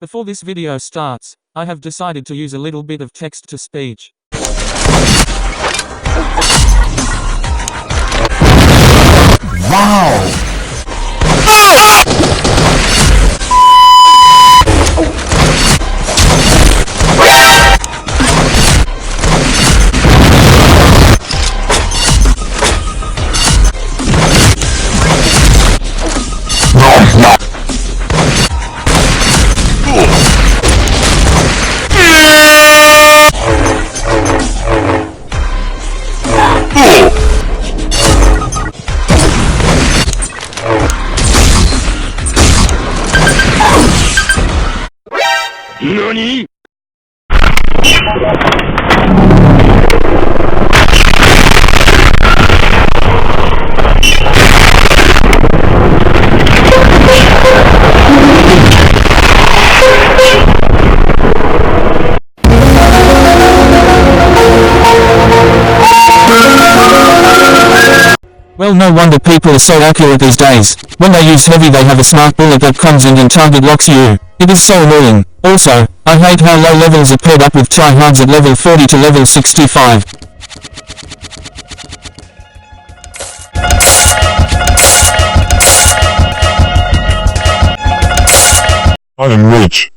Before this video starts, I have decided to use a little bit of text-to-speech. Wow! NANI?! Well, no wonder people are so accurate these days. When they use heavy they have a smart bullet that comes in and target locks you. It is so annoying. Also, I hate how low levels are paired up with tryhards at level 40 to level 65. I am rich.